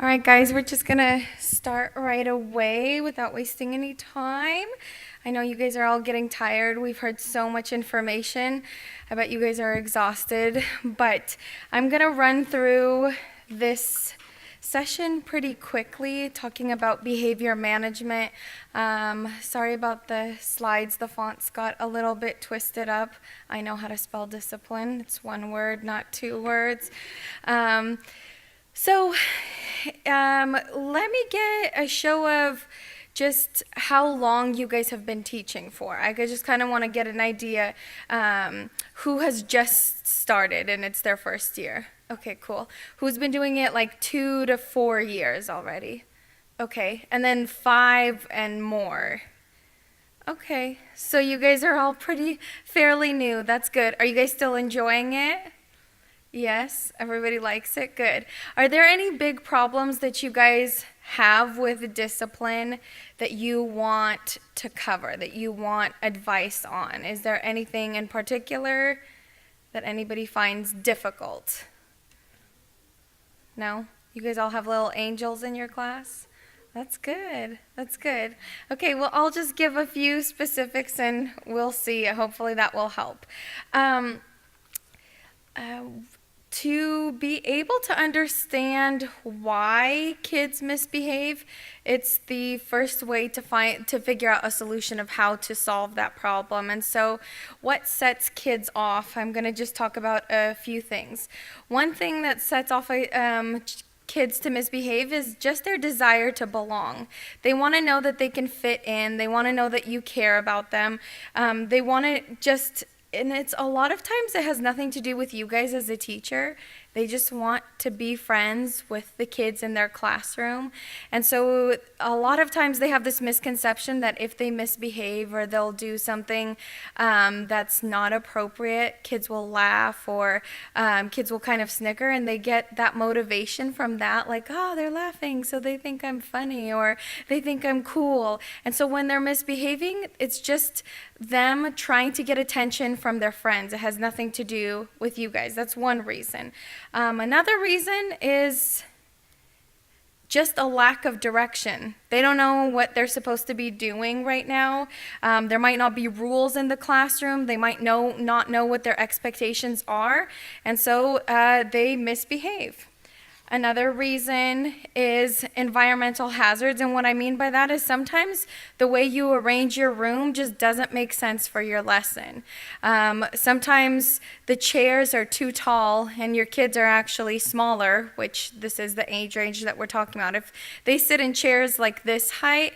right, guys, we're just gonna start right away without wasting any time. I know you guys are all getting tired. We've heard so much information. I bet you guys are exhausted, but I'm gonna run through this session pretty quickly, talking about behavior management. Sorry about the slides. The fonts got a little bit twisted up. I know how to spell discipline. It's one word, not two words. So let me get a show of just how long you guys have been teaching for. I just kind of want to get an idea who has just started and it's their first year. Okay, cool. Who's been doing it like 2 to 4 years already? Okay, and then 5 and more. Okay, so you guys are all fairly new. That's good. Are you guys still enjoying it? Yes, everybody likes it. Good. Are there any big problems that you guys have with discipline that you want to cover, that you want advice on? Is there anything in particular that anybody finds difficult? No? You guys all have little angels in your class? That's good. That's good. Okay, well, I'll just give a few specifics and we'll see. Hopefully that will help. To be able to understand why kids misbehave, it's the first way to figure out a solution of how to solve that problem. And so what sets kids off? I'm going to just talk about a few things. One thing that sets off kids to misbehave is just their desire to belong. They want to know that they can fit in. They want to know that you care about them. They want to just... And it's a lot of times it has nothing to do with you guys as a teacher. They just want to be friends with the kids in their classroom. And so a lot of times they have this misconception that if they misbehave or they'll do something that's not appropriate, kids will laugh or kids will kind of snicker, and they get that motivation from that, like, oh, they're laughing, so they think I'm funny or they think I'm cool. And so when they're misbehaving, it's just them trying to get attention from their friends. It has nothing to do with you guys. That's one reason. Another reason is just a lack of direction. They don't know what they're supposed to be doing right now. There might not be rules in the classroom. They might not know what their expectations are, and so they misbehave. Another reason is environmental hazards, and what I mean by that is sometimes the way you arrange your room just doesn't make sense for your lesson. Sometimes the chairs are too tall and your kids are actually smaller, which this is the age range that we're talking about. If they sit in chairs like this height,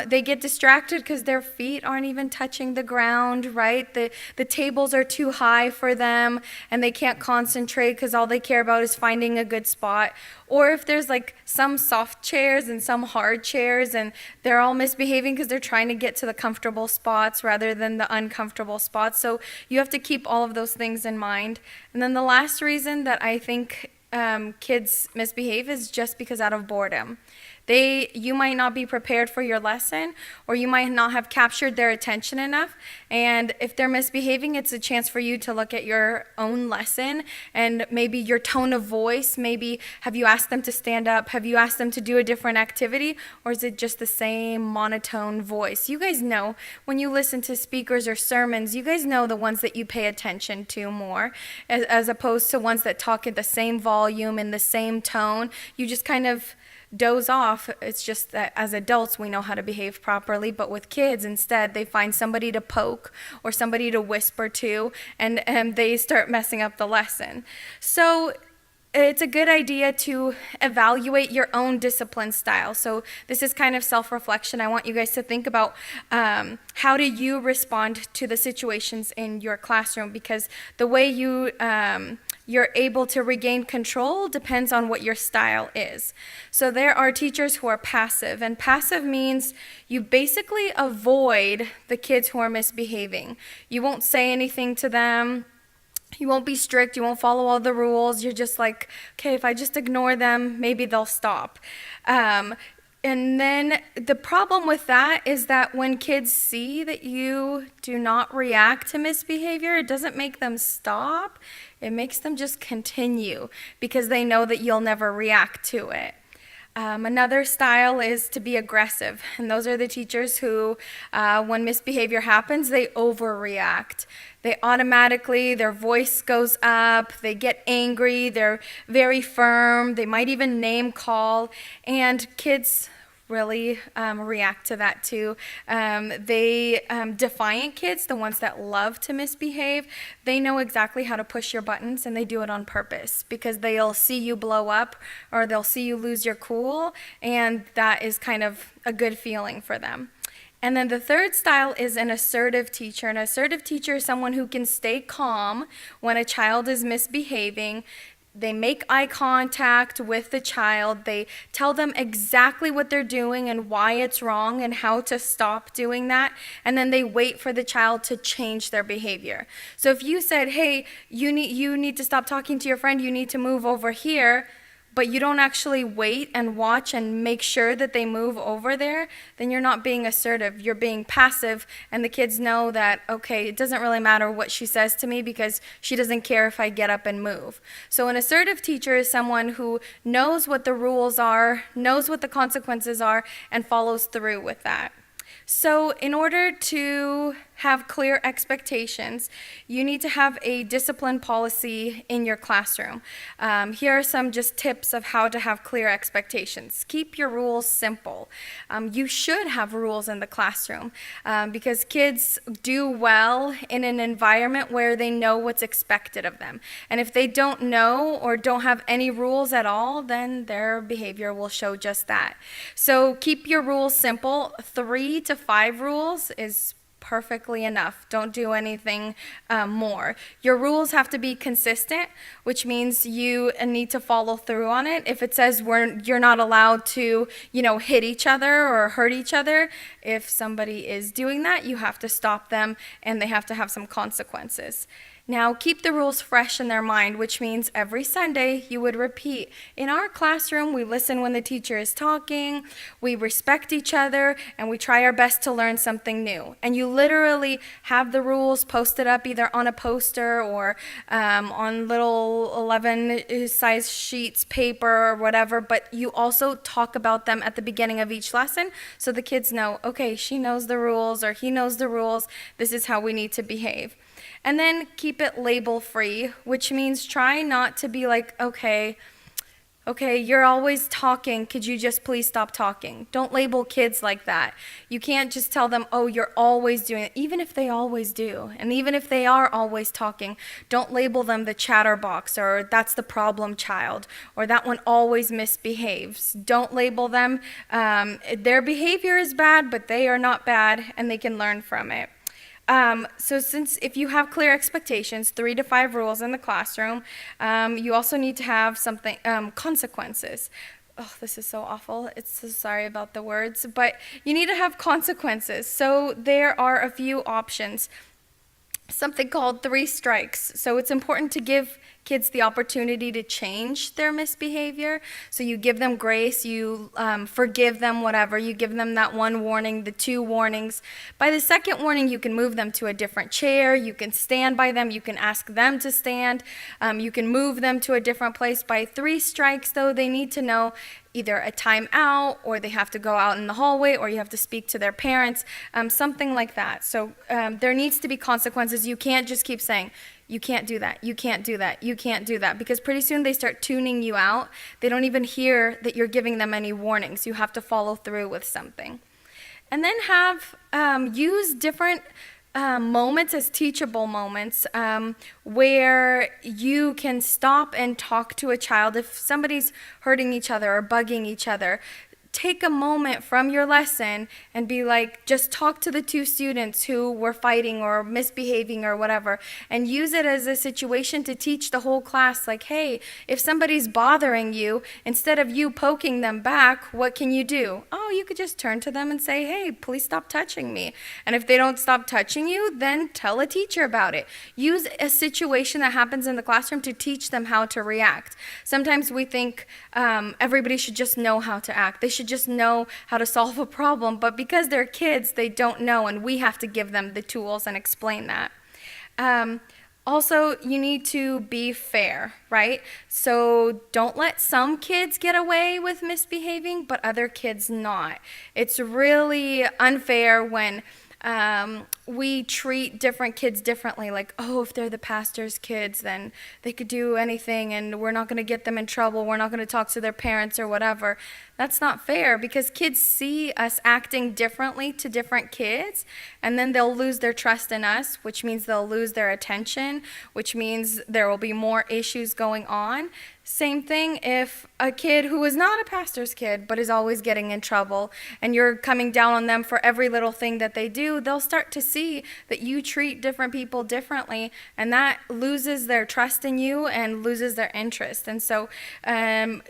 they get distracted because their feet aren't even touching the ground, right? The tables are too high for them and they can't concentrate because all they care about is finding a good spot. Or if there's like some soft chairs and some hard chairs and they're all misbehaving because they're trying to get to the comfortable spots rather than the uncomfortable spots. So you have to keep all of those things in mind. And then the last reason that I think kids misbehave is just because out of boredom. You might not be prepared for your lesson, or you might not have captured their attention enough, and if they're misbehaving, it's a chance for you to look at your own lesson and maybe your tone of voice. Maybe have you asked them to stand up? Have you asked them to do a different activity, or is it just the same monotone voice? You guys know when you listen to speakers or sermons, you guys know the ones that you pay attention to more as opposed to ones that talk at the same volume in the same tone. You just kind of doze off. It's just that as adults we know how to behave properly, but with kids instead they find somebody to poke or somebody to whisper to, and they start messing up the lesson. So it's a good idea to evaluate your own discipline style. So this is kind of self-reflection. I want you guys to think about how do you respond to the situations in your classroom, because the way you're able to regain control depends on what your style is. So there are teachers who are passive, and passive means you basically avoid the kids who are misbehaving. You won't say anything to them. You won't be strict. You won't follow all the rules. You're just like, okay, if I just ignore them, maybe they'll stop. And then the problem with that is that when kids see that you do not react to misbehavior, it doesn't make them stop. It makes them just continue because they know that you'll never react to it. Another style is to be aggressive, and those are the teachers who, when misbehavior happens, they overreact. They automatically, their voice goes up, they get angry, they're very firm, they might even name call, and kids really react to that too. Defiant kids, the ones that love to misbehave, they know exactly how to push your buttons, and they do it on purpose because they'll see you blow up or they'll see you lose your cool, and that is kind of a good feeling for them. And then the third style is an assertive teacher. An assertive teacher is someone who can stay calm when a child is misbehaving. They make eye contact with the child. They tell them exactly what they're doing and why it's wrong and how to stop doing that. And then they wait for the child to change their behavior. So if you said, hey, you need to stop talking to your friend, you need to move over here, but you don't actually wait and watch and make sure that they move over there, then you're not being assertive. You're being passive, and the kids know that, okay, it doesn't really matter what she says to me because she doesn't care if I get up and move. So an assertive teacher is someone who knows what the rules are, knows what the consequences are, and follows through with that. So in order to have clear expectations, you need to have a discipline policy in your classroom. Here are some just tips of how to have clear expectations. Keep your rules simple. You should have rules in the classroom because kids do well in an environment where they know what's expected of them. And if they don't know or don't have any rules at all, then their behavior will show just that. So keep your rules simple. 3 to 5 rules is perfectly enough. Don't do anything more. Your rules have to be consistent, which means you need to follow through on it. If it says you're not allowed to, hit each other or hurt each other, if somebody is doing that, you have to stop them and they have to have some consequences. Now, keep the rules fresh in their mind, which means every Sunday you would repeat. In our classroom, we listen when the teacher is talking, we respect each other, and we try our best to learn something new. And you literally have the rules posted up either on a poster or on little 11-size sheets, paper, or whatever, but you also talk about them at the beginning of each lesson so the kids know, okay, she knows the rules or he knows the rules, this is how we need to behave. And then keep it label free, which means try not to be like, okay, you're always talking, could you just please stop talking? Don't label kids like that. You can't just tell them, oh, you're always doing it, even if they always do. And even if they are always talking, don't label them the chatterbox or that's the problem child or that one always misbehaves. Don't label them. Their behavior is bad, but they are not bad and they can learn from it. So if you have clear expectations, 3 to 5 rules in the classroom, you also need to have something, consequences. Oh, this is so awful. It's so sorry about the words, but you need to have consequences. So there are a few options. Something called 3 strikes. So it's important to give kids the opportunity to change their misbehavior. So you give them grace, you forgive them, whatever. You give them that 1 warning, the 2 warnings. By the 2nd warning, you can move them to a different chair. You can stand by them. You can ask them to stand. You can move them to a different place. By 3 strikes, though, they need to know either a timeout or they have to go out in the hallway or you have to speak to their parents, something like that. So there needs to be consequences. You can't just keep saying, you can't do that, you can't do that, you can't do that, because pretty soon they start tuning you out. They don't even hear that you're giving them any warnings. You have to follow through with something. And then use different moments as teachable moments where you can stop and talk to a child. If somebody's hurting each other or bugging each other, take a moment from your lesson and be like, just talk to the 2 students who were fighting or misbehaving or whatever, and use it as a situation to teach the whole class, like, hey, if somebody's bothering you, instead of you poking them back, what can you do? Oh, you could just turn to them and say, hey, please stop touching me. And if they don't stop touching you, then tell a teacher about it. Use a situation that happens in the classroom to teach them how to react. Sometimes we think everybody should just know how to act. They should just know how to solve a problem, but because they're kids, they don't know, and we have to give them the tools and explain that. Also, you need to be fair, right? So don't let some kids get away with misbehaving, but other kids not. It's really unfair when we treat different kids differently. Like, oh, if they're the pastor's kids, then they could do anything and we're not going to get them in trouble. We're not going to talk to their parents or whatever. That's not fair because kids see us acting differently to different kids, and then they'll lose their trust in us, which means they'll lose their attention, which means there will be more issues going on. Same thing if a kid who is not a pastor's kid but is always getting in trouble and you're coming down on them for every little thing that they do, they'll start to see that you treat different people differently, and that loses their trust in you and loses their interest. And so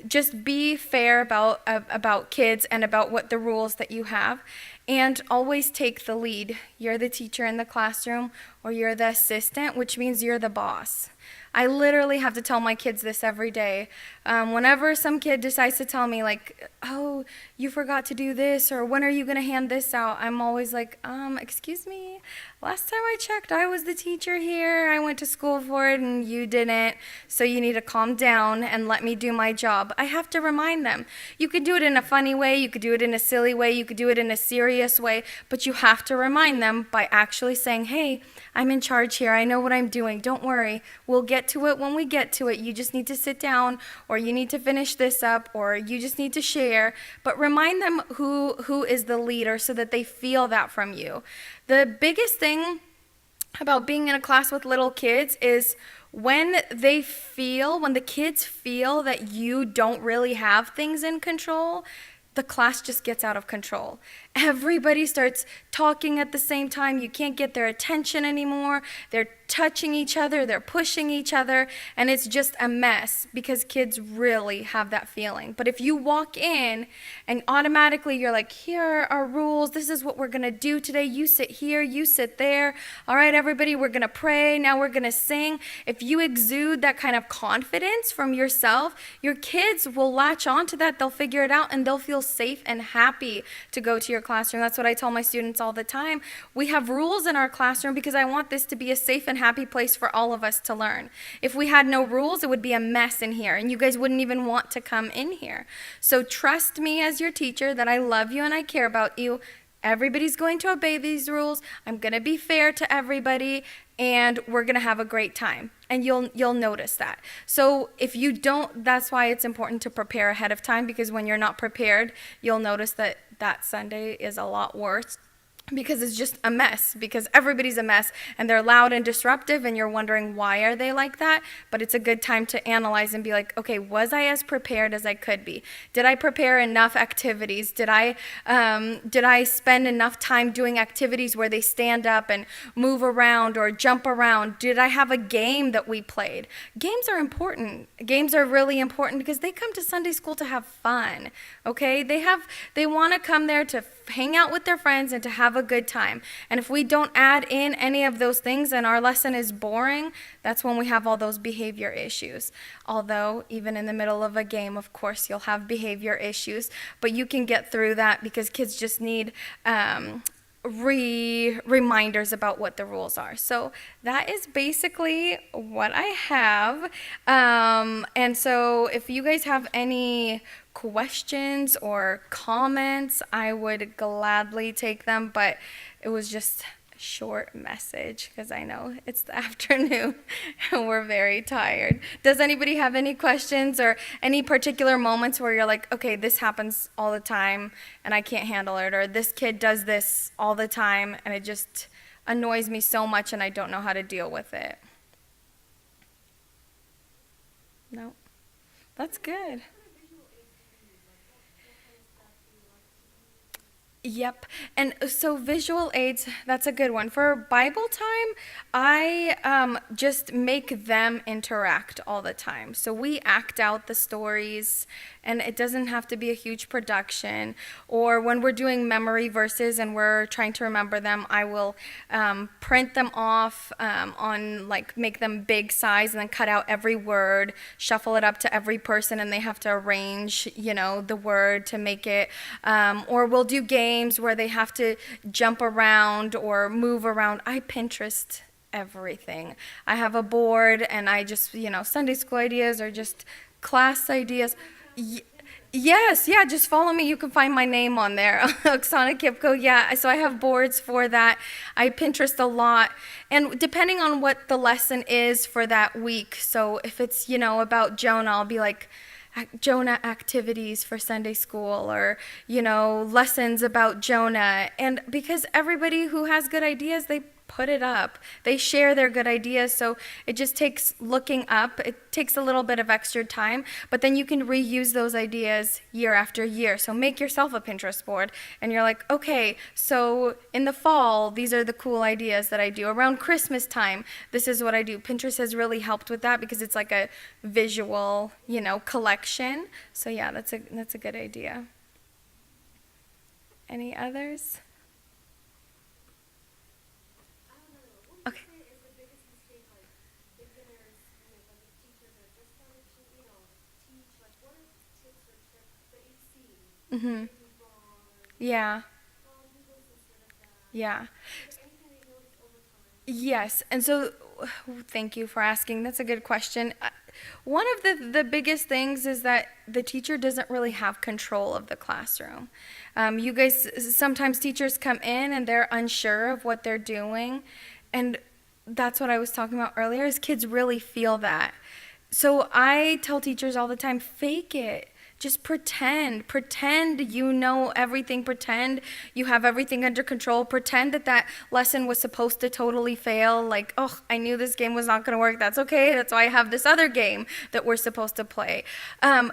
just be fair about kids and about what the rules that you have. And always take the lead. You're the teacher in the classroom or you're the assistant, which means you're the boss. I literally have to tell my kids this every day. Whenever some kid decides to tell me like, oh, you forgot to do this, or when are you going to hand this out? I'm always like, excuse me, last time I checked, I was the teacher here. I went to school for it and you didn't. So you need to calm down and let me do my job. I have to remind them. You could do it in a funny way. You could do it in a silly way. You could do it in a serious way. But you have to remind them by actually saying, hey, I'm in charge here. I know what I'm doing. Don't worry. We'll get to it when we get to it. You just need to sit down, or you need to finish this up, or you just need to share. But remind them who is the leader so that they feel that from you. The biggest thing about being in a class with little kids is when the kids feel that you don't really have things in control, the class just gets out of control. Everybody starts talking at the same time. You can't get their attention anymore. They're touching each other, they're pushing each other, and it's just a mess because kids really have that feeling. But if you walk in and automatically you're like, here are our rules, this is what we're gonna do today, you sit here, you sit there, all right, everybody, we're gonna pray, now we're gonna sing. If you exude that kind of confidence from yourself, your kids will latch on to that, they'll figure it out, and they'll feel safe and happy to go to your classroom. That's what I tell my students all the time. We have rules in our classroom because I want this to be a safe and happy place for all of us to learn. If we had no rules, it would be a mess in here, and you guys wouldn't even want to come in here. So trust me as your teacher that I love you and I care about you. Everybody's going to obey these rules. I'm going to be fair to everybody, and we're going to have a great time. And you'll notice that. So if you don't, that's why it's important to prepare ahead of time, because when you're not prepared, you'll notice that that Sunday is a lot worse. Because it's just a mess, because everybody's a mess, and they're loud and disruptive, and you're wondering why are they like that. But it's a good time to analyze and be like, okay, was I as prepared as I could be? Did I prepare enough activities? Did I spend enough time doing activities where they stand up and move around or jump around? Did I have a game that we played? Games are important. Games are really important because they come to Sunday school to have fun. Okay, they want to come there to hang out with their friends and to have a good time. And if we don't add in any of those things and our lesson is boring, that's when we have all those behavior issues. Although even in the middle of a game, of course, you'll have behavior issues, but you can get through that because kids just need reminders about what the rules are. So that is basically what I have. And so if you guys have any questions or comments, I would gladly take them, but it was just a short message because I know it's the afternoon and we're very tired. Does anybody have any questions or any particular moments where you're like, okay, this happens all the time and I can't handle it, or this kid does this all the time and it just annoys me so much and I don't know how to deal with it? No? That's good. Yep. And so visual aids, that's a good one. For Bible time, I just make them interact all the time. So we act out the stories, and it doesn't have to be a huge production. Or when we're doing memory verses and we're trying to remember them, I will print them off make them big size and then cut out every word, shuffle it up to every person, and they have to arrange, the word to make it. Or we'll do games where they have to jump around or move around. I Pinterest everything. I have a board, and I just, Sunday school ideas or just class ideas. Y- Yes, yeah, just follow me. You can find my name on there, Oksana Kipko. Yeah, so I have boards for that. I Pinterest a lot. And depending on what the lesson is for that week, so if it's, about Jonah, I'll be like, Jonah activities for Sunday school, or, lessons about Jonah. And because everybody who has good ideas, they put it up. They share their good ideas, so it just takes looking up. It takes a little bit of extra time, but then you can reuse those ideas year after year. So make yourself a Pinterest board, and you're like, okay, so in the fall, these are the cool ideas that I do. Around Christmas time, this is what I do. Pinterest has really helped with that because it's like a visual, collection. So yeah, that's a good idea. Any others? Okay. Mm-hmm. Yeah. Yeah. Yes. And so, thank you for asking. That's a good question. One of the biggest things is that the teacher doesn't really have control of the classroom. You guys, sometimes teachers come in and they're unsure of what they're doing. And that's what I was talking about earlier, is kids really feel that. So I tell teachers all the time, fake it. Just pretend you know everything, pretend you have everything under control, pretend that lesson was supposed to totally fail, like, oh, I knew this game was not going to work, that's okay, that's why I have this other game that we're supposed to play.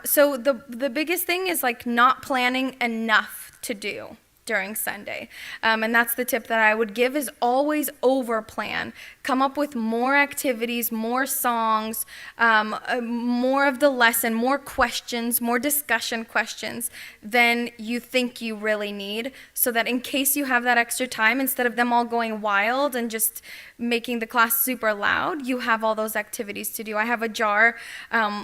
So the biggest thing is like not planning enough to do during Sunday. And that's the tip that I would give, is always over plan. Come up with more activities, more songs, more of the lesson, more questions, more discussion questions than you think you really need, so that in case you have that extra time, instead of them all going wild and just making the class super loud, you have all those activities to do. I have a jar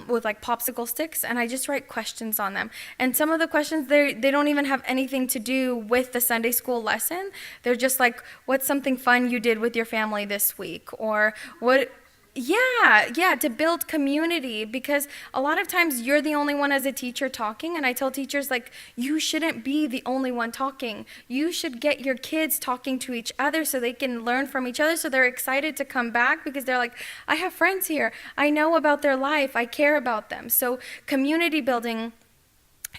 with like popsicle sticks, and I just write questions on them. And some of the questions, they don't even have anything to do with the Sunday school lesson. They're just like, what's something fun you did with your family this week? Or what, yeah, to build community, because a lot of times you're the only one as a teacher talking, and I tell teachers, like, you shouldn't be the only one talking. You should get your kids talking to each other so they can learn from each other, so they're excited to come back, because they're like, I have friends here. I know about their life. I care about them. So community building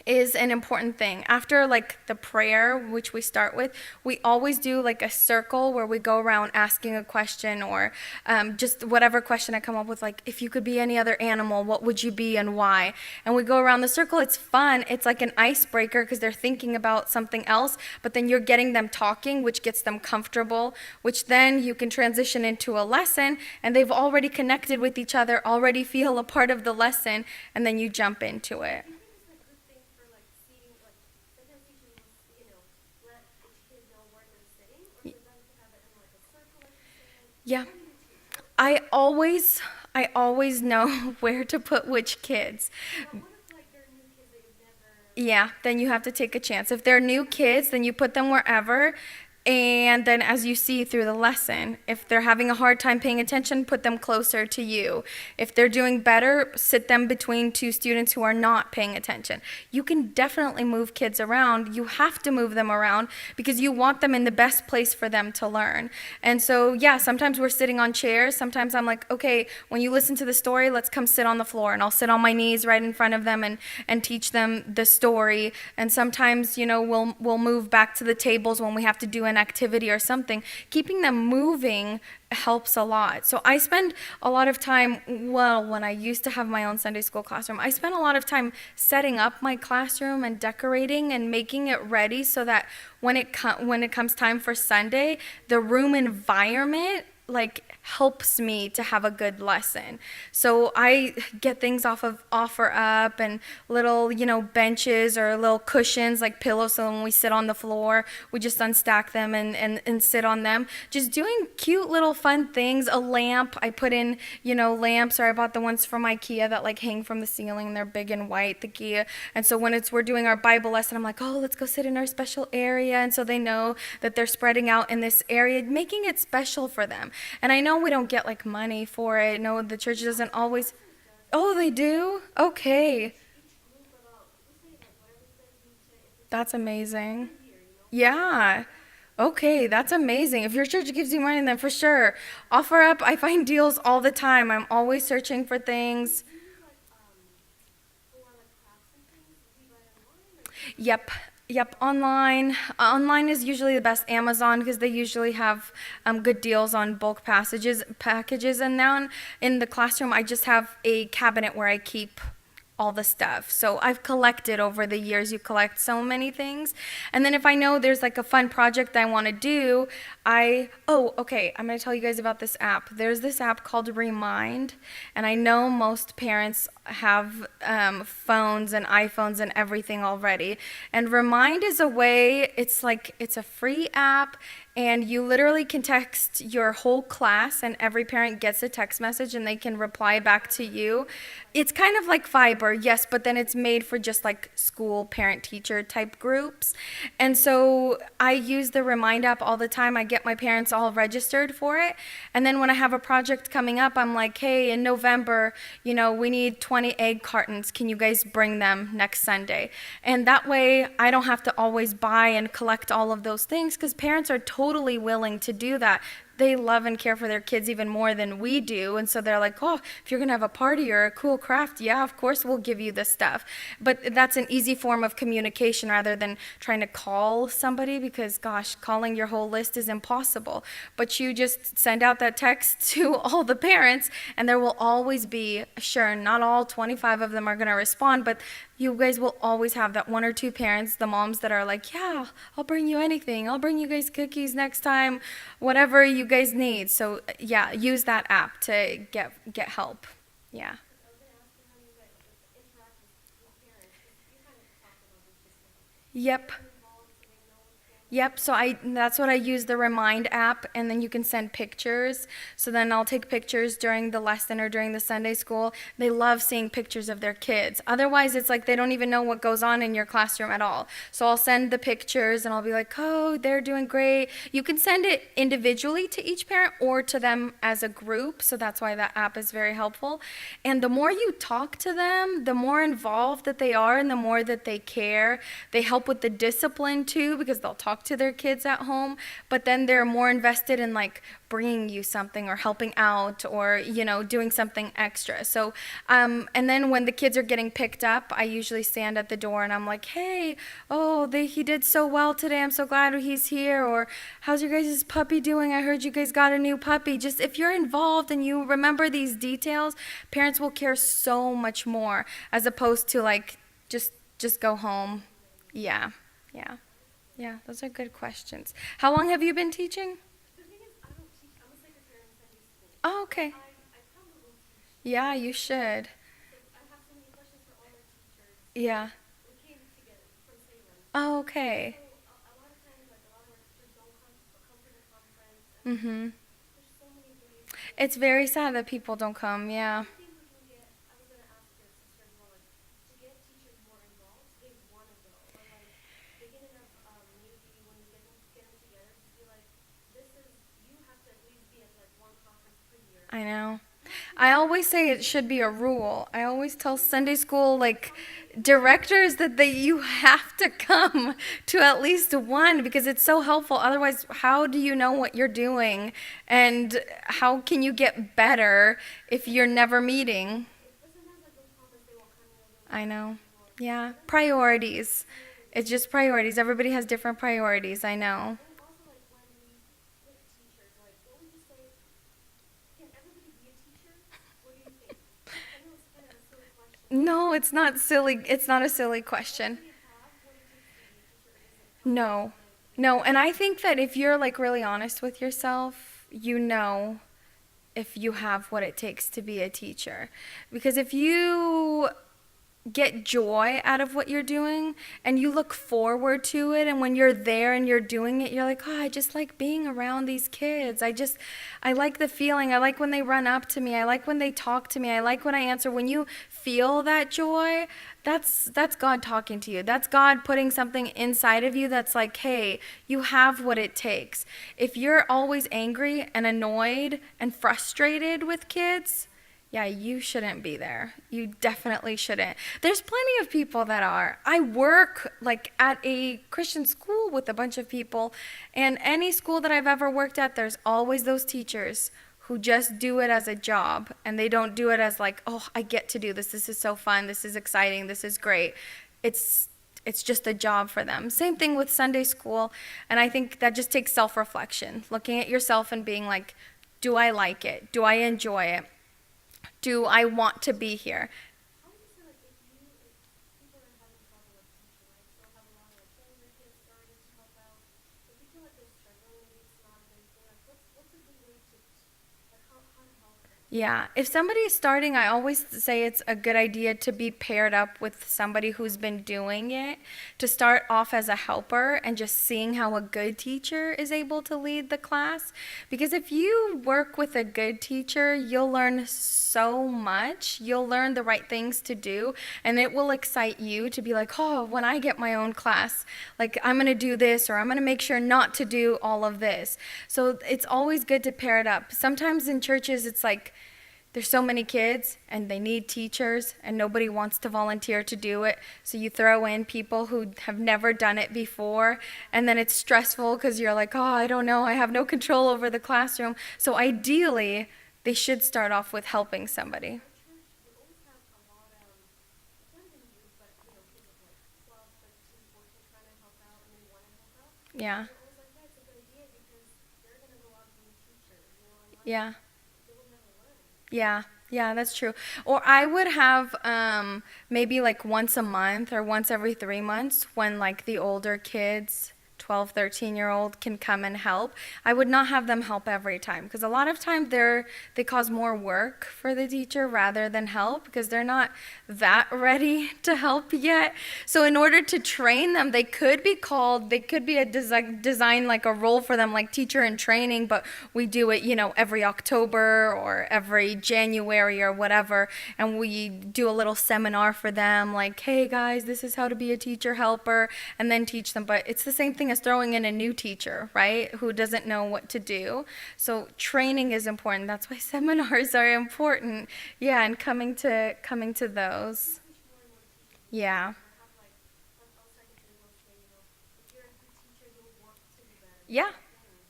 is an important thing. After like the prayer, which we start with, we always do like a circle where we go around asking a question, or just whatever question I come up with, like, if you could be any other animal, what would you be and why? And we go around the circle. It's fun. It's like an icebreaker because they're thinking about something else, but then you're getting them talking, which gets them comfortable, which then you can transition into a lesson, and they've already connected with each other, already feel a part of the lesson, and then you jump into it. Yeah. I always I always know where to put which kids. Yeah, then you have to take a chance. If they're new kids, then you put them wherever. And then as you see through the lesson, if they're having a hard time paying attention, put them closer to you. If they're doing better, sit them between two students who are not paying attention. You can definitely move kids around. You have to move them around because you want them in the best place for them to learn. And so, yeah, sometimes we're sitting on chairs. Sometimes I'm like, okay, when you listen to the story, let's come sit on the floor. And I'll sit on my knees right in front of them and teach them the story. And sometimes, we'll move back to the tables when we have to do an activity or something. Keeping them moving helps a lot. So I spend a lot of time, when I used to have my own Sunday school classroom, I spent a lot of time setting up my classroom and decorating and making it ready so that when it comes time for Sunday, the room environment helps me to have a good lesson. So I get things off of OfferUp and little, benches or little cushions like pillows, so when we sit on the floor, we just unstack them and sit on them. Just doing cute little fun things. A lamp, I put in, lamps, or I bought the ones from IKEA that hang from the ceiling. They're big and white, the Kia. And so when we're doing our Bible lesson, I'm like, oh, let's go sit in our special area. And so they know that they're spreading out in this area, making it special for them. And I know we don't get like money for it. No, the church doesn't always. Oh, they do? Okay. That's amazing. Yeah. Okay, that's amazing. If your church gives you money, then for sure. Offer up. I find deals all the time. I'm always searching for things. Yep. Yep, online. Online is usually the best. Amazon, because they usually have good deals on bulk packages. And now in the classroom, I just have a cabinet where I keep all the stuff. So I've collected over the years. You collect so many things. And then if I know there's like a fun project I want to do, okay, I'm going to tell you guys about this app. There's this app called Remind. And I know most parents have phones and iPhones and everything already. And Remind is a way, it's a free app, and you literally can text your whole class, and every parent gets a text message and they can reply back to you. It's kind of like Viber, yes, but then it's made for just like school parent teacher type groups. And so I use the Remind app all the time. I get my parents all registered for it. And then when I have a project coming up, I'm like, hey, in November, we need 20 egg cartons. Can you guys bring them next Sunday? And that way I don't have to always buy and collect all of those things, because parents are totally willing to do that. They love and care for their kids even more than we do. And so they're like, oh, if you're going to have a party or a cool craft, yeah, of course we'll give you this stuff. But that's an easy form of communication rather than trying to call somebody, because, gosh, calling your whole list is impossible. But you just send out that text to all the parents, and there will always be, sure, not all 25 of them are going to respond, but you guys will always have that one or two parents, the moms that are like, yeah, I'll bring you anything. I'll bring you guys cookies next time, whatever you guys need. So yeah, use that app to get help. Yeah. Yep. Yep, so that's what I use, the Remind app, and then you can send pictures. So then I'll take pictures during the lesson or during the Sunday school. They love seeing pictures of their kids. Otherwise, it's like they don't even know what goes on in your classroom at all. So I'll send the pictures and I'll be like, oh, they're doing great. You can send it individually to each parent or to them as a group. So that's why that app is very helpful. And the more you talk to them, the more involved that they are and the more that they care. They help with the discipline too, because they'll talk to their kids at home, but then they're more invested in like bringing you something or helping out or doing something extra. So and then when the kids are getting picked up, I usually stand at the door and I'm like, hey, he did so well today, I'm so glad he's here. Or how's your guys' puppy doing? I heard you guys got a new puppy. Just if you're involved and you remember these details, parents will care so much more, as opposed to like just go home. Yeah. Yeah, those are good questions. How long have you been teaching? Oh, okay. Yeah, you should. Yeah. Oh, okay. Mhm. It's very sad that people don't come. Yeah. I know. I always say it should be a rule. I always tell Sunday school directors that you have to come to at least one, because it's so helpful. Otherwise, how do you know what you're doing, and how can you get better if you're never meeting? I know. Yeah, priorities. It's just priorities. Everybody has different priorities. I know. No, it's not silly. It's not a silly question. No. No, and I think that if you're really honest with yourself, if you have what it takes to be a teacher. Because if you get joy out of what you're doing and you look forward to it, and when you're there and you're doing it, you're like, oh, I just like being around these kids. I like the feeling. I like when they run up to me. I like when they talk to me. I like when I answer. When you feel that joy, that's God talking to you. That's God putting something inside of you that's like, hey, you have what it takes. If you're always angry and annoyed and frustrated with kids, yeah, you shouldn't be there. You definitely shouldn't. There's plenty of people that are. I work like at a Christian school with a bunch of people, and any school that I've ever worked at, there's always those teachers who just do it as a job, and they don't do it as like, oh, I get to do this. This is so fun. This is exciting. This is great. It's just a job for them. Same thing with Sunday school, and I think that just takes self-reflection, looking at yourself and being like, do I like it? Do I enjoy it? Do I want to be here? How would you say, like, if people are having trouble with teaching, right? So have a lot of like older kids starting to help out. If you feel like they're struggling, maybe it's not a good thing. Like, what's a good way to like how to help them? Yeah, if somebody's starting, I always say it's a good idea to be paired up with somebody who's been doing it, to start off as a helper and just seeing how a good teacher is able to lead the class. Because if you work with a good teacher, you'll learn so much. You'll learn the right things to do, and it will excite you to be like, oh, when I get my own class, like I'm going to do this, or I'm going to make sure not to do all of this. So it's always good to pair it up. Sometimes in churches, it's like, there's so many kids and they need teachers and nobody wants to volunteer to do it. So you throw in people who have never done it before, and then it's stressful because you're like, oh, I don't know, I have no control over the classroom. So ideally, they should start off with helping somebody. Our church, we always have a lot it's not even youth, but kids of like 12, 13, 14 trying to help out and they want to help out. Yeah, We're always like, yeah, it's a good idea because they're gonna go out and be teachers, and yeah. they will never learn. Yeah, yeah, that's true. Or I would have maybe like once a month or once every 3 months when like the older kids, 12, 13-year-old can come and help. I would not have them help every time because a lot of times they cause more work for the teacher rather than help because they're not that ready to help yet. So in order to train them, they could be a design like a role for them like teacher in training, but we do it, every October or every January or whatever, and we do a little seminar for them like, hey guys, this is how to be a teacher helper, and then teach them. But it's the same thing as throwing in a new teacher, right, who doesn't know what to do. So training is important. That's why seminars are important. Yeah, and coming to those. Teach more and more teachers. Yeah. Or have like outside the table say, if you're a good teacher, you'll want to be better. Yeah.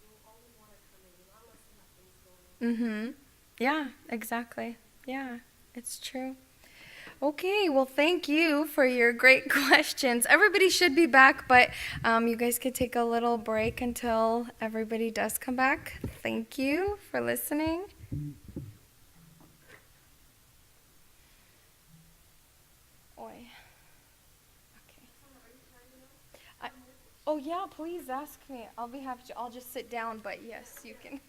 You'll always want to come in. You'll always have things going on. Mhm. Yeah, exactly. Yeah, it's true. Okay, well, thank you for your great questions. Everybody should be back, but you guys could take a little break until everybody does come back. Thank you for listening. Oi. Okay. I, oh, yeah, please ask me. I'll be happy to. I'll just sit down, but yes, you can.